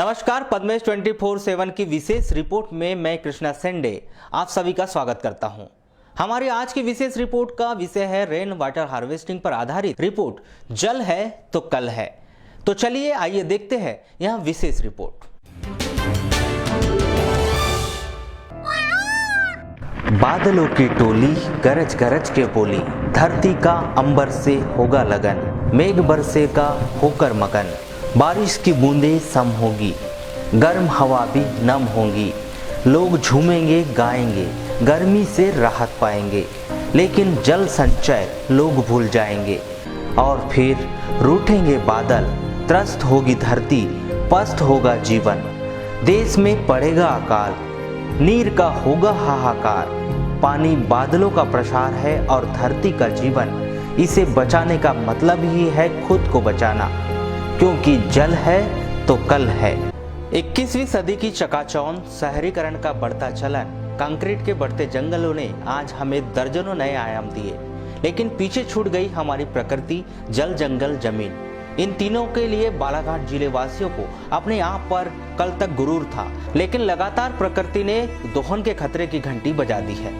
नमस्कार, पद्मेश 24/7 की विशेष रिपोर्ट में मैं कृष्णा सेंडे आप सभी का स्वागत करता हूं। हमारी आज की विशेष रिपोर्ट का विषय है रेन वाटर हार्वेस्टिंग पर आधारित रिपोर्ट जल है तो कल है। तो चलिए आइए देखते हैं यह विशेष रिपोर्ट। बादलों की टोली गरज गरज के बोली, धरती का अंबर से होगा लगन, मेघ बरसेगा होकर मगन, बारिश की बूंदें सम होगी, गर्म हवा भी नम होंगी, लोग झूमेंगे गाएंगे, गर्मी से राहत पाएंगे, लेकिन जल संचय लोग भूल जाएंगे और फिर रूठेंगे बादल, त्रस्त होगी धरती, पस्त होगा जीवन, देश में पड़ेगा अकाल, नीर का होगा हाहाकार। पानी बादलों का प्रसार है और धरती का जीवन, इसे बचाने का मतलब ही है खुद को बचाना, क्योंकि जल है तो कल है। 21वीं सदी की चकाचौंध, शहरीकरण का बढ़ता चलन, कंक्रीट के बढ़ते जंगलों ने आज हमें दर्जनों नए आयाम दिए, लेकिन पीछे छूट गई हमारी प्रकृति, जल, जंगल, जमीन। इन तीनों के लिए बालाघाट जिले वासियों को अपने आप पर कल तक गुरूर था, लेकिन लगातार प्रकृति ने दोहन के खतरे की घंटी बजा दी है।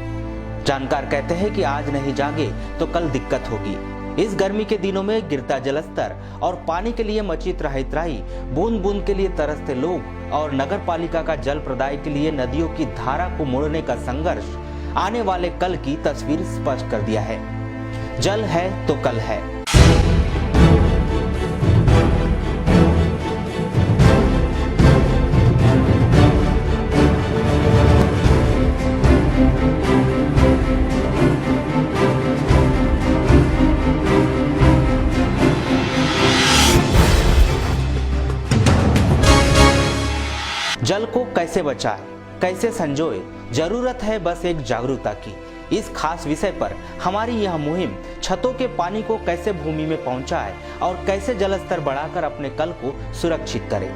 जानकार कहते हैं कि आज नहीं जागे तो कल दिक्कत होगी। इस गर्मी के दिनों में गिरता जलस्तर और पानी के लिए मची त्राही, बूंद बूंद के लिए तरसते लोग और नगर पालिका का जल प्रदाय के लिए नदियों की धारा को मोड़ने का संघर्ष आने वाले कल की तस्वीर स्पष्ट कर दिया है। जल है तो कल है। जल को कैसे बचाएं, कैसे संजोए, जरूरत है बस एक जागरूकता की। इस खास विषय पर हमारी यह मुहिम छतों के पानी को कैसे भूमि में पहुंचाए और कैसे जल स्तर बढ़ाकर अपने कल को सुरक्षित करें।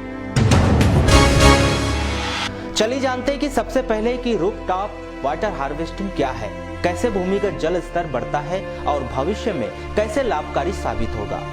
चलिए जानते हैं कि सबसे पहले कि रूफटॉप वाटर हार्वेस्टिंग क्या है, कैसे भूमिगत जल स्तर बढ़ता है और भविष्य में कैसे लाभकारी साबित होगा।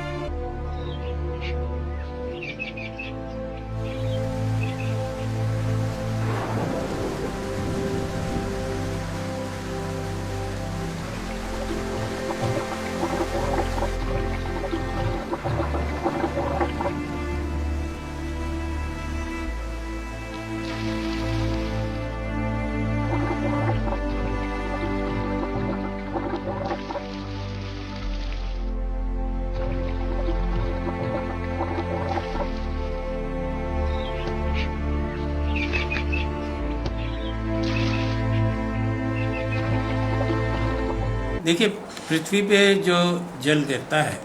देखिए, पृथ्वी पे जो जल गिरता है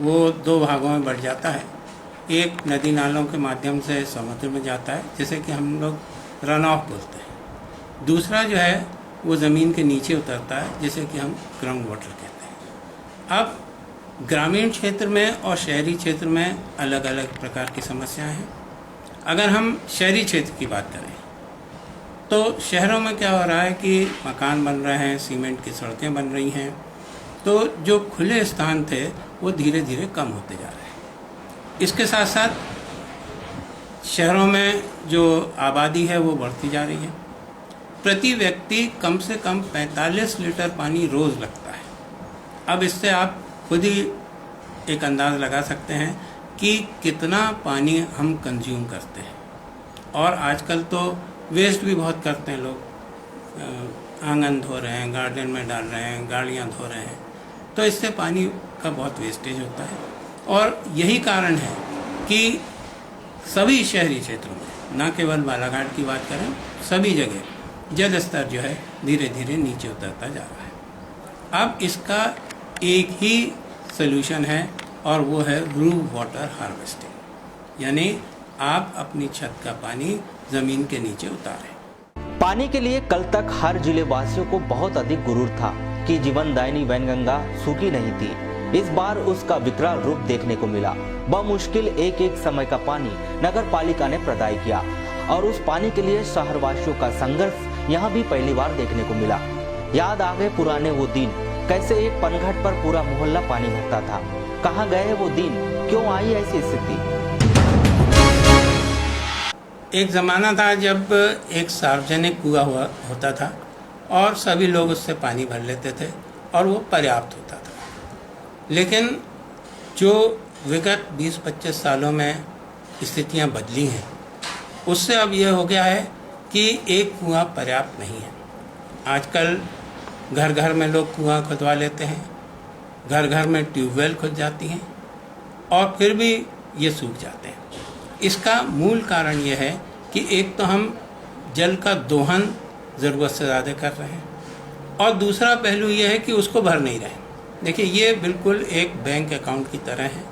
वो दो भागों में बढ़ जाता है। एक नदी नालों के माध्यम से समुद्र में जाता है, जैसे कि हम लोग रन ऑफ बोलते हैं। दूसरा जो है वो ज़मीन के नीचे उतरता है, जैसे कि हम ग्राउंड वाटर कहते हैं। अब ग्रामीण क्षेत्र में और शहरी क्षेत्र में अलग अलग प्रकार की समस्याएं हैं। अगर हम शहरी क्षेत्र की बात करें तो शहरों में क्या हो रहा है कि मकान बन रहे हैं, सीमेंट की सड़कें बन रही हैं, तो जो खुले स्थान थे वो धीरे धीरे कम होते जा रहे हैं। इसके साथ साथ शहरों में जो आबादी है वो बढ़ती जा रही है। प्रति व्यक्ति कम से कम 45 लीटर पानी रोज़ लगता है। अब इससे आप खुद ही एक अंदाज़ लगा सकते हैं कि कितना पानी हम कंज्यूम करते हैं। और आजकल तो वेस्ट भी बहुत करते हैं लोग, आंगन धो रहे हैं, गार्डन में डाल रहे हैं, गाड़ियाँ धो रहे हैं, तो इससे पानी का बहुत वेस्टेज होता है। और यही कारण है कि सभी शहरी क्षेत्रों में, ना केवल बालाघाट की बात करें, सभी जगह जल स्तर जो है धीरे धीरे नीचे उतरता जा रहा है। अब इसका एक ही सलूशन है और वो है रूफ वाटर हार्वेस्टिंग, यानी आप अपनी छत का पानी जमीन के नीचे उतारें। पानी के लिए कल तक हर जिले वासियों को बहुत अधिक गुरूर था कि जीवनदायिनी वैनगंगा सूखी नहीं थी। इस बार उसका विकराल रूप देखने को मिला। बमुश्किल एक एक समय का पानी नगर पालिका ने प्रदाय किया और उस पानी के लिए शहरवासियों का संघर्ष यहाँ भी पहली बार देखने को मिला। याद आ गए पुराने वो दिन, कैसे एक पनघट पर पूरा मोहल्ला पानी भरता था। कहाँ गए वो दिन, क्यों आई ऐसी स्थिति। एक ज़माना था जब एक सार्वजनिक कुआं हुआ होता था और सभी लोग उससे पानी भर लेते थे और वो पर्याप्त होता था। लेकिन जो विगत 20-25 सालों में स्थितियां बदली हैं, उससे अब ये हो गया है कि एक कुआं पर्याप्त नहीं है। आजकल घर घर में लोग कुआं खुदवा लेते हैं, घर घर में ट्यूबवेल खुद जाती हैं और फिर भी ये सूख जाते हैं। इसका मूल कारण यह है कि एक तो हम जल का दोहन ज़रूरत से ज़्यादा कर रहे हैं और दूसरा पहलू यह है कि उसको भर नहीं रहे। देखिए, ये बिल्कुल एक बैंक अकाउंट की तरह है।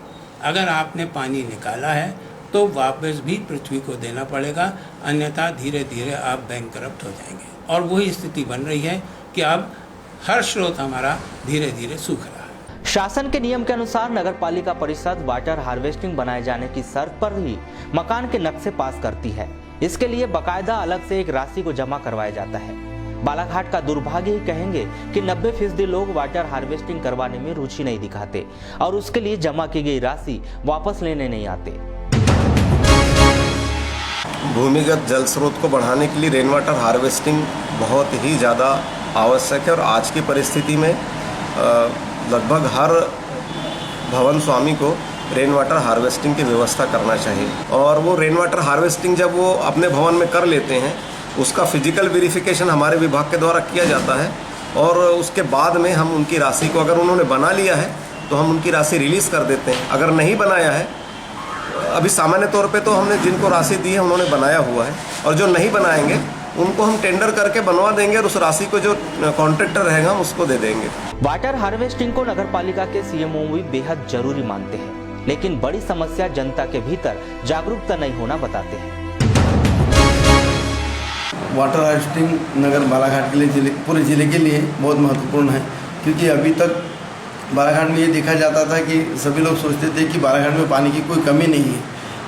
अगर आपने पानी निकाला है तो वापस भी पृथ्वी को देना पड़ेगा, अन्यथा धीरे धीरे आप बैंकरप्ट हो जाएंगे। और वही स्थिति बन रही है कि अब हर स्रोत हमारा धीरे धीरे सूख रहा है। शासन के नियम के अनुसार नगर पालिका परिषद वाटर हार्वेस्टिंग बनाए जाने की शर्त पर ही मकान के नक्शे पास करती है। इसके लिए बकायदा अलग से एक राशि को जमा करवाया जाता है। बालाघाट का दुर्भाग्य ही कहेंगे कि 90% लोग वाटर हार्वेस्टिंग करवाने में रुचि नहीं दिखाते और उसके लिए जमा की गई राशि वापस लेने नहीं आते। भूमिगत जल स्रोत को बढ़ाने के लिए रेन वाटर हार्वेस्टिंग बहुत ही ज़्यादा आवश्यक है और आज की परिस्थिति में लगभग हर भवन स्वामी को रेन वाटर हार्वेस्टिंग की व्यवस्था करना चाहिए। और वो रेन वाटर हार्वेस्टिंग जब वो अपने भवन में कर लेते हैं, उसका फिजिकल वेरिफिकेशन हमारे विभाग के द्वारा किया जाता है और उसके बाद में हम उनकी राशि को, अगर उन्होंने बना लिया है तो हम उनकी राशि रिलीज़ कर देते हैं। अगर नहीं बनाया है, अभी सामान्य तौर पे तो हमने जिनको राशि दी है उन्होंने बनाया हुआ है, और जो नहीं बनाएंगे उनको हम टेंडर करके बनवा देंगे और उस राशि को जो कॉन्ट्रैक्टर रहेगा हम उसको दे देंगे। वाटर हार्वेस्टिंग को नगर पालिका के सीएमओ भी बेहद जरूरी मानते हैं, लेकिन बड़ी समस्या जनता के भीतर जागरूकता नहीं होना बताते हैं। वाटर हार्वेस्टिंग नगर बालाघाट के लिए, पूरे ज़िले के लिए बहुत महत्वपूर्ण है, क्योंकि अभी तक बालाघाट में ये देखा जाता था कि सभी लोग सोचते थे कि बालाघाट में पानी की कोई कमी नहीं है,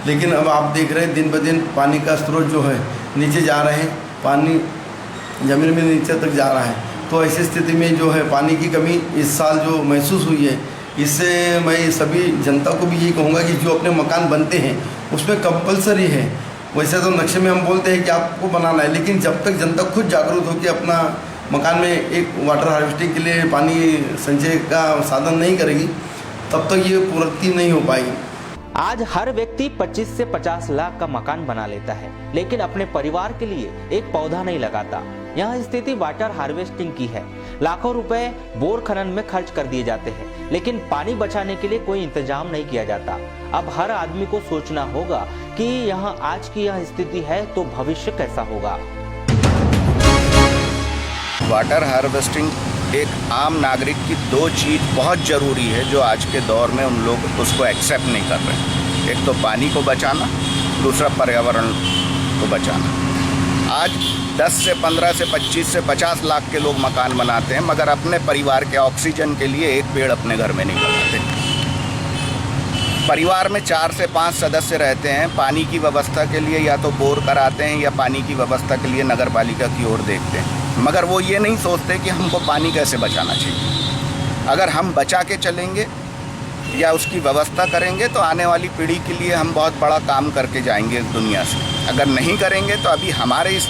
लेकिन अब आप देख रहे हैं दिन ब दिन पानी का स्रोत जो है नीचे जा रहे हैं, पानी ज़मीन में नीचे तक जा रहा है। तो ऐसी स्थिति में जो है पानी की कमी इस साल जो महसूस हुई है, इससे मैं सभी जनता को भी यही कहूँगा कि जो अपने मकान बनते हैं उसमें कंपलसरी है। वैसे तो नक्शे में हम बोलते हैं कि आपको बनाना है, लेकिन जब तक जनता खुद जागरूक होकर अपना मकान में एक वाटर हार्वेस्टिंग के लिए पानी संचय का साधन नहीं करेगी, तब तक ये पूर्ति नहीं हो पाएगी। आज हर व्यक्ति 25 से 50 लाख का मकान बना लेता है, लेकिन अपने परिवार के लिए एक पौधा नहीं लगाता। यह स्थिति वाटर हार्वेस्टिंग की है। लाखों रुपए बोर खनन में खर्च कर दिए जाते हैं, लेकिन पानी बचाने के लिए कोई इंतजाम नहीं किया जाता। अब हर आदमी को सोचना होगा कि यहाँ आज की यह स्थिति है तो भविष्य कैसा होगा। वाटर हार्वेस्टिंग एक आम नागरिक की दो चीज़ बहुत ज़रूरी है जो आज के दौर में उन लोग उसको एक्सेप्ट नहीं कर रहे। एक तो पानी को बचाना, दूसरा पर्यावरण को बचाना। आज 10 से 15 से 25 से 50 लाख के लोग मकान बनाते हैं, मगर अपने परिवार के ऑक्सीजन के लिए एक पेड़ अपने घर में नहीं लगाते। परिवार में 4 से 5 सदस्य रहते हैं, पानी की व्यवस्था के लिए या तो बोर कराते हैं या पानी की व्यवस्था के लिए नगर पालिका की ओर देखते हैं, मगर वो ये नहीं सोचते कि हमको पानी कैसे बचाना चाहिए। अगर हम बचा के चलेंगे या उसकी व्यवस्था करेंगे तो आने वाली पीढ़ी के लिए हम बहुत बड़ा काम करके जाएंगे इस दुनिया से। अगर नहीं करेंगे तो अभी हमारे इस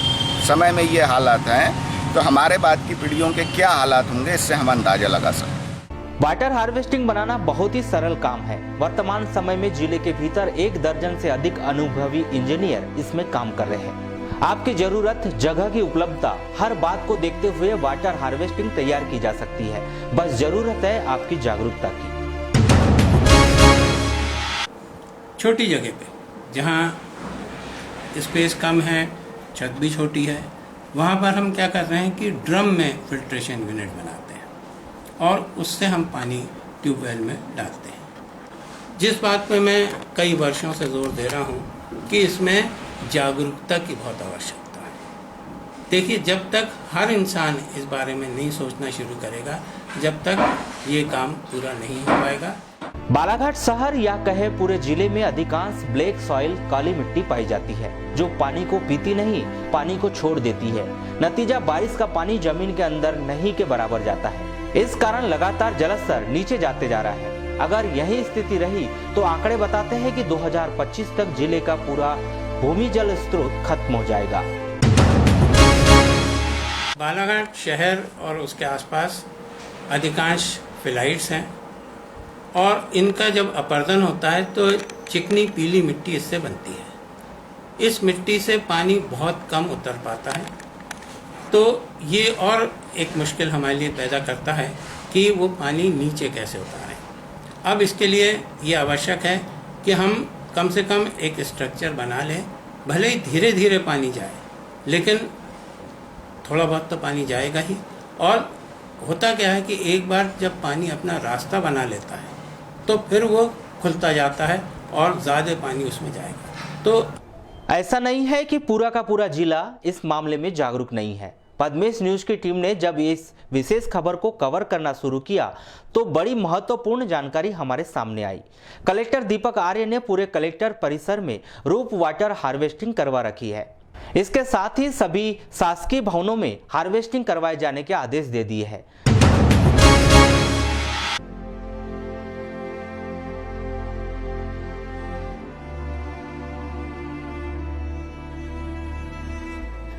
समय में ये हालात हैं, तो हमारे बाद की पीढ़ियों के क्या हालात होंगे, इससे हम अंदाज़ा लगा सकते हैं। वाटर हार्वेस्टिंग बनाना बहुत ही सरल काम है। वर्तमान समय में जिले के भीतर 1 दर्जन से अधिक अनुभवी इंजीनियर इसमें काम कर रहे हैं। आपकी जरूरत, जगह की उपलब्धता, हर बात को देखते हुए वाटर हार्वेस्टिंग तैयार की जा सकती है। बस जरूरत है आपकी जागरूकता की। छोटी जगह पे जहाँ स्पेस कम है, छत भी छोटी है, वहाँ पर हम क्या कर रहे हैं कि ड्रम में फिल्ट्रेशन यूनिट बनाते हैं और उससे हम पानी ट्यूबवेल में डालते हैं। जिस बात पे मैं कई वर्षों से जोर दे रहा हूँ कि इसमें जागरूकता की बहुत आवश्यकता है। देखिए, जब तक हर इंसान इस बारे में नहीं सोचना शुरू करेगा, जब तक ये काम पूरा नहीं हो पाएगा। बालाघाट शहर या कहे पूरे जिले में अधिकांश ब्लैक सॉइल, काली मिट्टी पाई जाती है, जो पानी को पीती नहीं, पानी को छोड़ देती है। नतीजा बारिश का पानी जमीन के अंदर नहीं के बराबर जाता है। इस कारण लगातार जलस्तर नीचे जाते जा रहा है। अगर यही स्थिति रही तो आंकड़े बताते हैं कि 2025 तक जिले का पूरा भूमि जल स्रोत खत्म हो जाएगा। बालाघाट शहर और उसके आसपास अधिकांश फिलाइट्स हैं और इनका जब अपर्दन होता है तो चिकनी पीली मिट्टी इससे बनती है। इस मिट्टी से पानी बहुत कम उतर पाता है, तो ये और एक मुश्किल हमारे लिए पैदा करता है कि वो पानी नीचे कैसे उतारें। अब इसके लिए ये आवश्यक है कि हम कम से कम एक स्ट्रक्चर बना लें। भले ही धीरे धीरे पानी जाए, लेकिन थोड़ा बहुत तो पानी जाएगा ही। और होता क्या है कि एक बार जब पानी अपना रास्ता बना लेता है तो फिर वो खुलता जाता है और ज़्यादा पानी उसमें जाएगा। तो ऐसा नहीं है कि पूरा का पूरा जिला इस मामले में जागरूक नहीं है। पद्मेश न्यूज की टीम ने जब इस विशेष खबर को कवर करना शुरू किया तो बड़ी महत्वपूर्ण जानकारी हमारे सामने आई। कलेक्टर दीपक आर्य ने पूरे कलेक्टर परिसर में रूप वाटर हार्वेस्टिंग करवा रखी है। इसके साथ ही सभी शासकीय भवनों में हार्वेस्टिंग करवाए जाने के आदेश दे दिए हैं।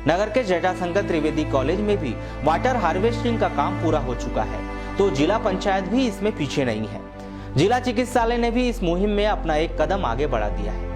नगर के जटाशंकर त्रिवेदी कॉलेज में भी वाटर हार्वेस्टिंग का काम पूरा हो चुका है, तो जिला पंचायत भी इसमें पीछे नहीं है। जिला चिकित्सालय ने भी इस मुहिम में अपना एक कदम आगे बढ़ा दिया है।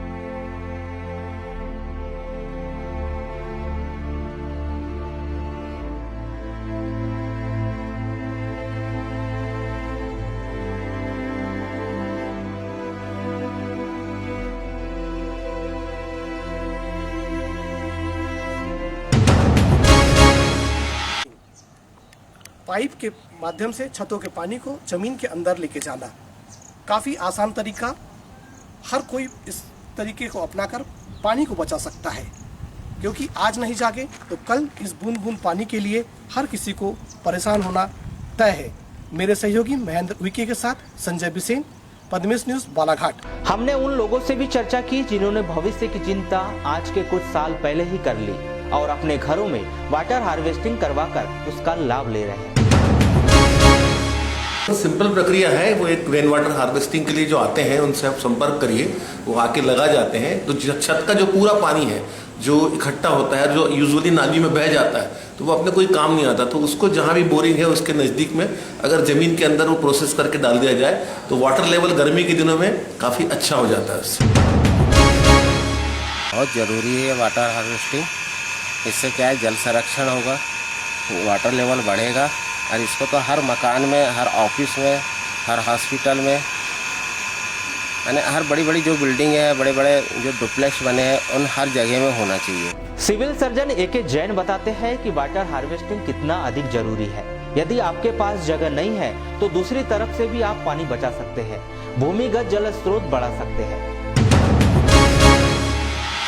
पाइप के माध्यम से छतों के पानी को जमीन के अंदर लेके जाना काफ़ी आसान तरीका। हर कोई इस तरीके को अपनाकर पानी को बचा सकता है, क्योंकि आज नहीं जागे तो कल इस बूंद बूंद पानी के लिए हर किसी को परेशान होना तय है। मेरे सहयोगी महेंद्र उइके के साथ संजय बिसेन, पद्मेश न्यूज, बालाघाट। हमने उन लोगों से भी चर्चा की जिन्होंने भविष्य की चिंता आज के कुछ साल पहले ही कर ली और अपने घरों में वाटर हार्वेस्टिंग करवाकर उसका लाभ ले रहे हैं। तो सिंपल प्रक्रिया है, वो एक रेन वाटर हार्वेस्टिंग के लिए जो आते हैं उनसे आप संपर्क करिए, वो आके लगा जाते हैं। तो छत का जो पूरा पानी है जो इकट्ठा होता है, जो यूजुअली नाली में बह जाता है, तो वो अपने कोई काम नहीं आता। तो उसको जहाँ भी बोरिंग है उसके नज़दीक में अगर ज़मीन के अंदर वो प्रोसेस करके डाल दिया जाए तो वाटर लेवल गर्मी के दिनों में काफ़ी अच्छा हो जाता है उससे। बहुत ज़रूरी है वाटर हार्वेस्टिंग। इससे क्या है, जल संरक्षण होगा, वाटर लेवल बढ़ेगा और इसको तो हर मकान में, हर ऑफिस में, हर हॉस्पिटल में, यानी हर बड़ी बड़ी जो बिल्डिंग है, बड़े बड़े जो डुप्लेक्स बने हैं, उन हर जगह में होना चाहिए। Civil surgeon A K. जैन बताते हैं कि वाटर हार्वेस्टिंग कितना अधिक जरूरी है। यदि आपके पास जगह नहीं है तो दूसरी तरफ से भी आप पानी बचा सकते हैं, भूमिगत जल स्रोत बढ़ा सकते हैं।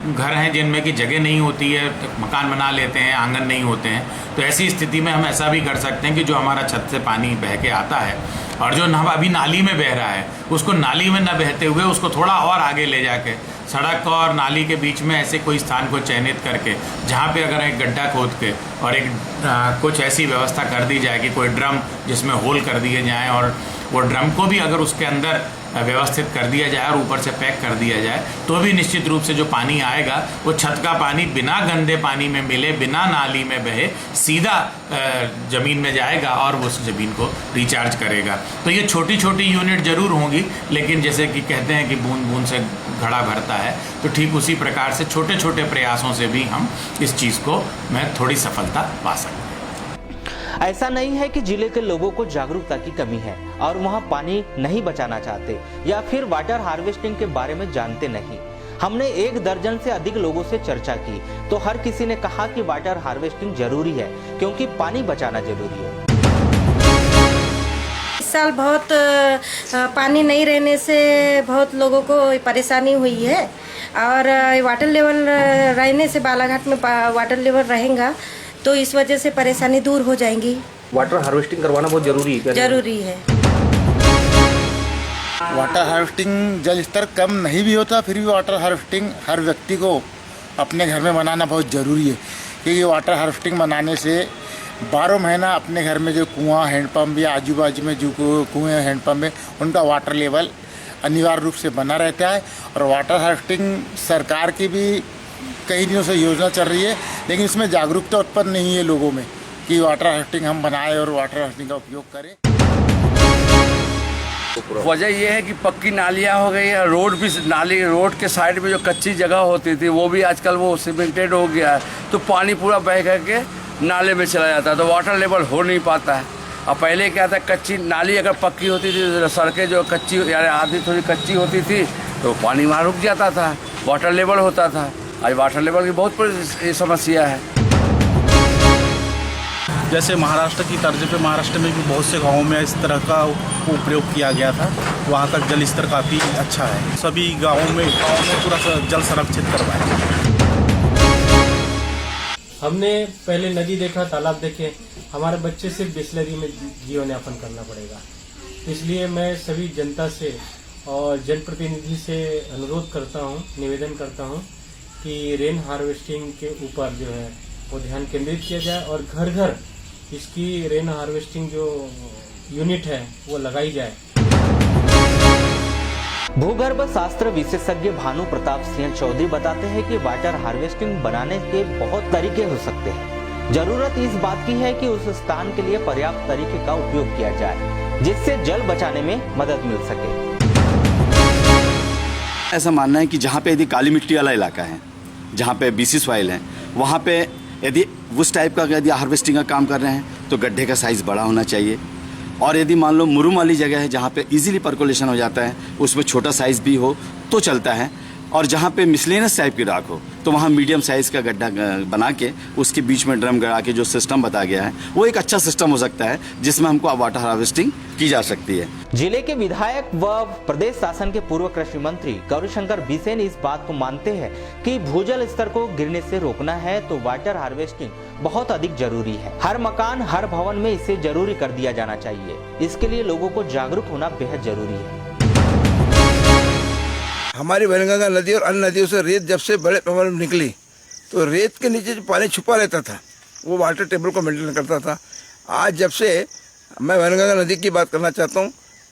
घर हैं जिनमें की जगह नहीं होती है, मकान बना लेते हैं, आंगन नहीं होते हैं, तो ऐसी स्थिति में हम ऐसा भी कर सकते हैं कि जो हमारा छत से पानी बह के आता है और जो अभी नाली में बह रहा है, उसको नाली में न बहते हुए उसको थोड़ा और आगे ले जाके सड़क और नाली के बीच में ऐसे कोई स्थान को चयनित करके जहाँ पे अगर एक गड्ढा खोद के और एक कुछ ऐसी व्यवस्था कर दी जाए कि कोई ड्रम जिसमें होल कर दिए जाएँ और वो ड्रम को भी अगर उसके अंदर व्यवस्थित कर दिया जाए और ऊपर से पैक कर दिया जाए, तो भी निश्चित रूप से जो पानी आएगा वो छत का पानी बिना गंदे पानी में मिले, बिना नाली में बहे, सीधा ज़मीन में जाएगा और वो उस ज़मीन को रिचार्ज करेगा। तो ये छोटी छोटी यूनिट ज़रूर होंगी, लेकिन जैसे कि कहते हैं कि बूंद बूंद से घड़ा भरता है, तो ठीक उसी प्रकार से छोटे छोटे प्रयासों से भी हम इस चीज़ को में थोड़ी सफलता पा सकते हैं। ऐसा नहीं है कि जिले के लोगों को जागरूकता की कमी है और वहां पानी नहीं बचाना चाहते या फिर वाटर हार्वेस्टिंग के बारे में जानते नहीं। हमने 1 दर्जन से अधिक लोगों से चर्चा की तो हर किसी ने कहा कि वाटर हार्वेस्टिंग जरूरी है क्योंकि पानी बचाना जरूरी है। इस साल बहुत पानी नहीं रहने से बहुत लोगों को परेशानी हुई है और वाटर लेवल रहने से बालाघाट में वाटर लेवल रहेगा तो इस वजह से परेशानी दूर हो जाएंगी। वाटर हार्वेस्टिंग करवाना बहुत जरूरी है। जरूरी है। वाटर हार्वेस्टिंग जल स्तर कम नहीं भी होता, फिर भी वाटर हार्वेस्टिंग हर व्यक्ति को अपने घर में बनाना बहुत ज़रूरी है, क्योंकि वाटर हार्वेस्टिंग बनाने से 12 महीना अपने घर में जो कुआं, हैंडपम्प या आजू बाजू में जो कुएँ, हैंडपम्प है, उनका वाटर लेवल अनिवार्य रूप से बना रहता है। और वाटर हार्वेस्टिंग सरकार की भी कई दिनों से योजना चल रही है, लेकिन इसमें जागरूकता उत्पन्न नहीं है लोगों में कि वाटर हार्वेस्टिंग हम बनाएं और वाटर हार्वेस्टिंग का उपयोग करें। वजह यह है कि पक्की नालियाँ हो गई है, रोड भी नाली रोड के साइड में जो कच्ची जगह होती थी वो भी आजकल वो सीमेंटेड हो गया है, तो पानी पूरा बह करके नाले में चला जाता है, तो वाटर लेवल हो नहीं पाता है। और पहले क्या था, कच्ची नाली अगर पक्की होती थी, सड़कें जो कच्ची यानी आधी थोड़ी कच्ची होती थी तो पानी वहाँ रुक जाता था, वाटर लेवल होता था। आज वाटर लेवल की बहुत बड़ी समस्या है। जैसे महाराष्ट्र की तर्ज पे महाराष्ट्र में भी बहुत से गाँवों में इस तरह का प्रयोग किया गया था, वहाँ का जल स्तर काफ़ी अच्छा है। सभी गाँवों में पूरा जल संरक्षित करवाया। हमने पहले नदी देखा, तालाब देखे, हमारे बच्चे सिर्फ बिस्लरी में जीवन यापन करना पड़ेगा। इसलिए मैं सभी जनता से और जनप्रतिनिधि से अनुरोध करता हूँ, निवेदन करता हूँ कि रेन हार्वेस्टिंग के ऊपर जो है वो ध्यान केंद्रित किया जाए और घर घर इसकी रेन हार्वेस्टिंग जो यूनिट है वो लगाई जाए। भूगर्भ शास्त्र विशेषज्ञ भानु प्रताप सिंह चौधरी बताते हैं कि वाटर हार्वेस्टिंग बनाने के बहुत तरीके हो सकते हैं। जरूरत इस बात की है कि उस स्थान के लिए पर्याप्त तरीके का उपयोग किया जाए जिससे जल बचाने में मदद मिल सके। ऐसा मानना है कि जहाँ पे यदि काली मिट्टी वाला इलाका है, जहाँ पे बीसी सॉइल है, वहाँ पे यदि उस टाइप का यदि हार्वेस्टिंग का काम कर रहे हैं तो गड्ढे का साइज़ बड़ा होना चाहिए। और यदि मान लो मुरुम वाली जगह है जहाँ पे इजीली पर्कोलेशन हो जाता है, उसमें छोटा साइज़ भी हो तो चलता है। और जहाँ पे मिसलेनियस टाइप की राख हो तो वहाँ मीडियम साइज़ का गड्ढा बना के उसके बीच में ड्रम गड़ा के जो सिस्टम बताया गया है वो एक अच्छा सिस्टम हो सकता है जिसमें हमको वाटर हार्वेस्टिंग की जा सकती है। जिले के विधायक व प्रदेश शासन के पूर्व कृषि मंत्री गौरीशंकर बिसेन इस बात को मानते हैं कि भूजल स्तर को गिरने से रोकना है तो वाटर हार्वेस्टिंग बहुत अधिक जरूरी है। हर मकान, हर भवन में इसे जरूरी कर दिया जाना चाहिए। इसके लिए लोगों को जागरूक होना बेहद जरूरी है। हमारी वैनगंगा नदी और अन्य नदियों से रेत जब से बड़े पैमाने में निकली तो रेत के नीचे जो पानी छुपा रहता था वो वाटर टेबल को मेंटेन करता था। आज जब से मैं वैनगंगा नदी की बात करना चाहता हूँ,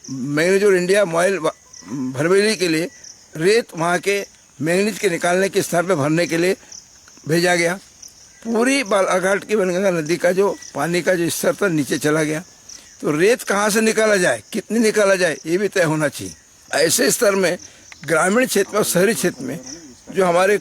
मैग्नीट्यूड इंडिया मॉइल भरवेली के लिए रेत वहाँ के मैग्नीज के निकालने के स्थान पर भरने के लिए भेजा गया। पूरी बालाघाट की वैनगंगा नदी का जो पानी का जो स्तर था नीचे चला गया, तो रेत कहाँ से निकाला जाए, कितनी निकाला जाए, ये भी तय होना चाहिए। ऐसे स्तर में ग्रामीण क्षेत्र और शहरी क्षेत्र में जो हमारे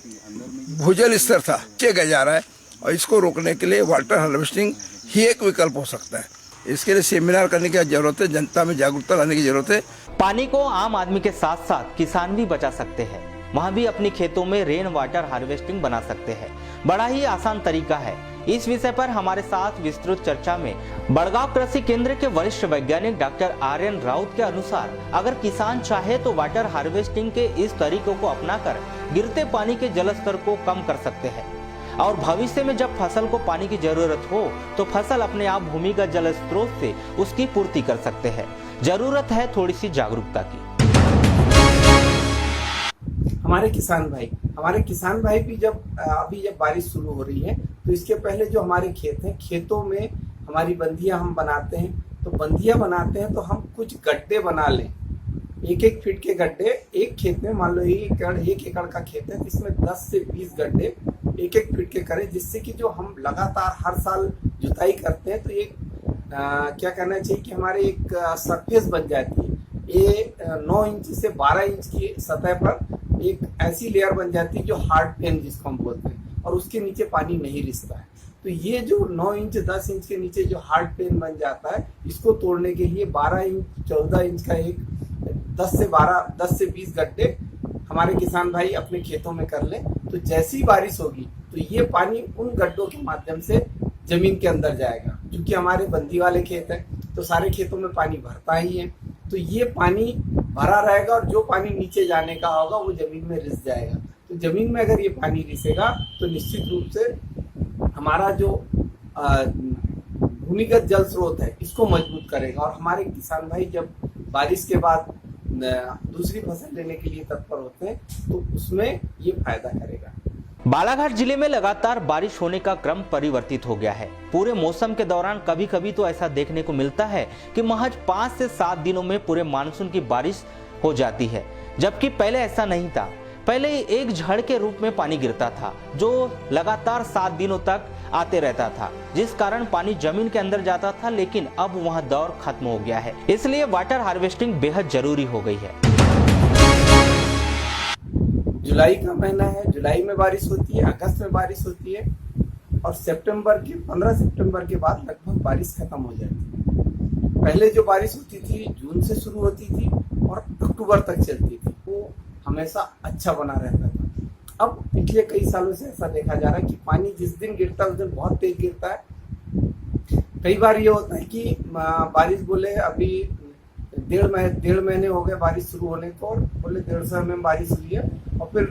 भूजल स्तर था नीचे गया जा रहा है और इसको रोकने के लिए वाटर हार्वेस्टिंग ही एक विकल्प हो सकता है। इसके लिए सेमिनार करने की जरूरत है, जनता में जागरूकता लाने की जरूरत है। पानी को आम आदमी के साथ साथ किसान भी बचा सकते हैं। वहाँ भी अपनी खेतों में रेन वाटर हार्वेस्टिंग बना सकते हैं। बड़ा ही आसान तरीका है। इस विषय पर हमारे साथ विस्तृत चर्चा में बड़गांव कृषि केंद्र के वरिष्ठ वैज्ञानिक डॉक्टर आर्यन राउत के अनुसार अगर किसान चाहे तो वाटर हार्वेस्टिंग के इस तरीकों को अपनाकर गिरते पानी के जल स्तर को कम कर सकते हैं और भविष्य में जब फसल को पानी की जरूरत हो तो फसल अपने आप भूमिगत जल स्रोत से उसकी पूर्ति कर सकते हैं। जरूरत है थोड़ी सी जागरूकता की। हमारे किसान भाई भी जब बारिश शुरू हो रही है तो इसके पहले जो हमारे खेत हैं, खेतों में हमारी बंधियां हम बनाते हैं। तो बंधियां बनाते हैं तो हम कुछ गड्ढे बना लें, 1-1 फीट के गड्ढे। एक खेत में मान लो 1 एकड़ का खेत है, इसमें 10 से 20 गड्ढे 1-1 फीट के करें, जिससे कि जो हम लगातार हर साल जुताई करते हैं तो एक क्या करना चाहिए कि हमारे एक सरफेस बन जाती है। ये 9 इंच से 12 इंच की सतह पर एक ऐसी लेयर बन जाती है जो हार्ड पेन जिसको हम बोलते हैं, और उसके नीचे पानी नहीं रिसता है। तो ये जो 9 इंच 10 इंच के नीचे जो हार्ड पेन बन जाता है, इसको तोड़ने के लिए 12 इंच 14 इंच का एक 10 से 20 गड्ढे हमारे किसान भाई अपने खेतों में कर लें। तो जैसी बारिश होगी तो ये पानी उन गड्ढों के माध्यम से जमीन के अंदर जाएगा। क्योंकि हमारे बंदी वाले खेत हैं तो सारे खेतों में पानी भरता ही है, तो ये पानी भरा रहेगा और जो पानी नीचे जाने का होगा वो जमीन में रिस जाएगा। तो जमीन में अगर ये पानी रिसेगा तो निश्चित रूप से हमारा जो भूमिगत जल स्रोत है इसको मजबूत करेगा, और हमारे किसान भाई जब बारिश के बाद दूसरी फसल लेने के लिए तत्पर होते हैं तो उसमें ये फायदा करेगा। बालाघाट जिले में लगातार बारिश होने का क्रम परिवर्तित हो गया है। पूरे मौसम के दौरान कभी कभी तो ऐसा देखने को मिलता है कि महज 5 से 7 दिनों में पूरे मानसून की बारिश हो जाती है, जबकि पहले ऐसा नहीं था। पहले एक झड़ के रूप में पानी गिरता था जो लगातार 7 दिनों तक आते रहता था, जिस कारण पानी जमीन के अंदर जाता था, लेकिन अब वह दौर खत्म हो गया है। इसलिए वाटर हार्वेस्टिंग बेहद जरूरी हो गई है। जुलाई का महीना है, जुलाई में बारिश होती है, अगस्त में बारिश होती है और 15 सितंबर के बाद लगभग बारिश खत्म हो जाती है। पहले जो बारिश होती थी जून से शुरू होती थी और अक्टूबर तक चलती थी, वो हमेशा अच्छा बना रहता था। अब पिछले कई सालों से ऐसा देखा जा रहा है कि पानी जिस दिन गिरता है उस दिन बहुत तेज गिरता है। कई बार ये होता है कि बारिश बोले अभी डेढ़ महीने हो गए बारिश शुरू होने को और बोले 150 mm बारिश हुई है और फिर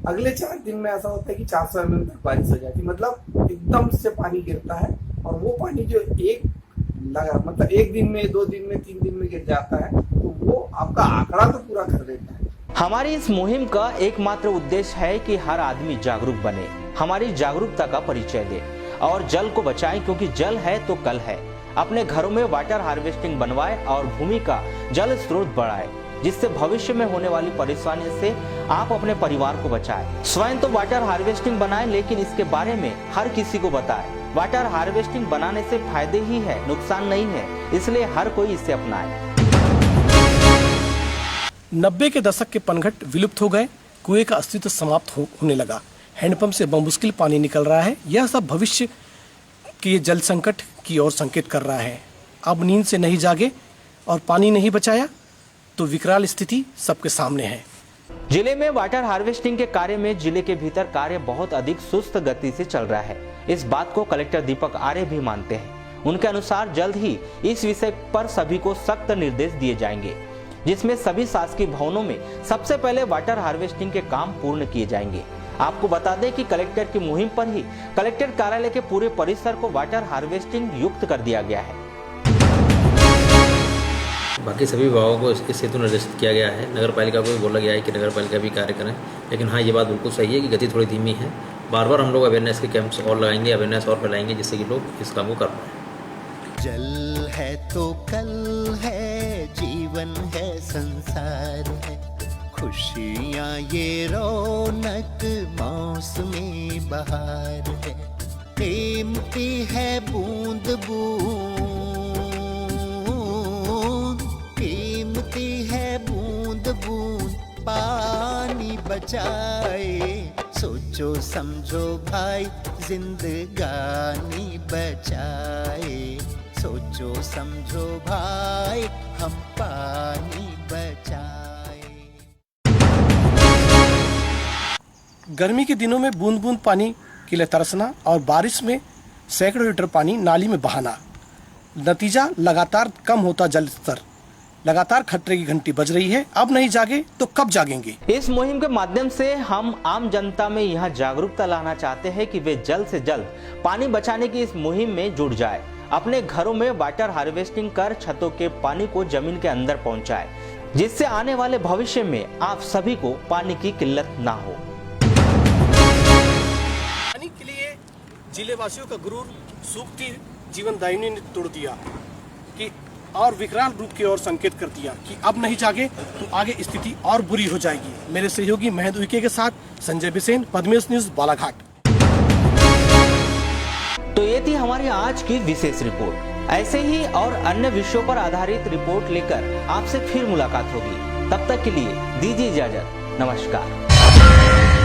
अगले 4 दिन में ऐसा होता है कि 400 mm तक बारिश हो जाती है। मतलब एकदम से पानी गिरता है और वो पानी जो एक दिन में, 2 दिन में, 3 दिन में गिर जाता है तो वो आपका आंकड़ा तो पूरा कर देता है। हमारी इस मुहिम का एकमात्र उद्देश्य है कि हर आदमी जागरूक बने, हमारी जागरूकता का परिचय दे और जल को बचाएं, क्योंकि जल है तो कल है। अपने घरों में वाटर हार्वेस्टिंग बनवाएं और भूमि का जल स्रोत बढ़ाएं, जिससे भविष्य में होने वाली परेशानी से आप अपने परिवार को बचाएं। स्वयं तो वाटर हार्वेस्टिंग बनाएं, लेकिन इसके बारे में हर किसी को बताएं। वाटर हार्वेस्टिंग बनाने से फायदे ही है, नुकसान नहीं है, इसलिए हर कोई इसे अपनाए। 90 के दशक के पनघट विलुप्त हो गए, कुएं का अस्तित्व समाप्त होने लगा, हैंडपंप से बमुश्किल पानी निकल रहा है। यह सब भविष्य के जल संकट की ओर संकेत कर रहा है। अब नींद से नहीं जागे और पानी नहीं बचाया तो विकराल स्थिति सबके सामने है। जिले में वाटर हार्वेस्टिंग के कार्य में जिले के भीतर कार्य बहुत अधिक सुस्त गति से चल रहा है। इस बात को कलेक्टर दीपक आर्य भी मानते हैं। उनके अनुसार जल्द ही इस विषय पर सभी को सख्त निर्देश दिए जाएंगे, जिसमें सभी शासकीय भवनों में सबसे पहले वाटर हार्वेस्टिंग के काम पूर्ण किए जाएंगे। आपको बता दें कि कलेक्टर की मुहिम पर ही कलेक्टर कार्यालय के पूरे परिसर को वाटर हार्वेस्टिंग युक्त कर दिया गया है। बाकी सभी विभागों को इस हेतु निर्देशित किया गया है। नगर पालिका को भी बोला गया है कि नगर पालिका भी कार्य करें, लेकिन हाँ, ये बात बिल्कुल सही है कि गति थोड़ी धीमी है। बार बार हम लोग अवेयरनेस के कैंप्स और लगाएंगे, अवेयरनेस और फैलाएंगे, जिससे कि लोग इस काम को कर पाएँ। जल है तो कल है, जीवन है, संसार है, खुशियाँ ये रौनक मौसमी बहार है, कीमती है बूंद बूंद, कीमती है बूंद बूंद, पानी बचाए, सोचो समझो भाई, जिंदगानी बचाए, सोचो समझो भाई, हम पानी बचाए। गर्मी के दिनों में बूंद बूंद पानी के लिए तरसना और बारिश में सैकड़ों लीटर पानी नाली में बहाना, नतीजा लगातार कम होता जल स्तर। लगातार खतरे की घंटी बज रही है। अब नहीं जागे तो कब जागेंगे? इस मुहिम के माध्यम से हम आम जनता में यह जागरूकता लाना चाहते हैं कि वे जल्द से जल्द पानी बचाने की इस मुहिम में जुड़ जाए। अपने घरों में वाटर हार्वेस्टिंग कर छतों के पानी को जमीन के अंदर पहुंचाए, जिससे आने वाले भविष्य में आप सभी को पानी की किल्लत ना हो। पानी के लिए जिले वासियों का गुरूर सूखती जीवनदायिनी ने तोड़ दिया कि और विकराल रूप की ओर संकेत कर दिया कि अब नहीं जागे तो आगे स्थिति और बुरी हो जाएगी। मेरे सहयोगी महद उइके के साथ संजय बिसेन, पद्मेश न्यूज, बालाघाट। तो ये थी हमारी आज की विशेष रिपोर्ट। ऐसे ही और अन्य विषयों पर आधारित रिपोर्ट लेकर आपसे फिर मुलाकात होगी। तब तक के लिए दीजिए इजाजत। नमस्कार।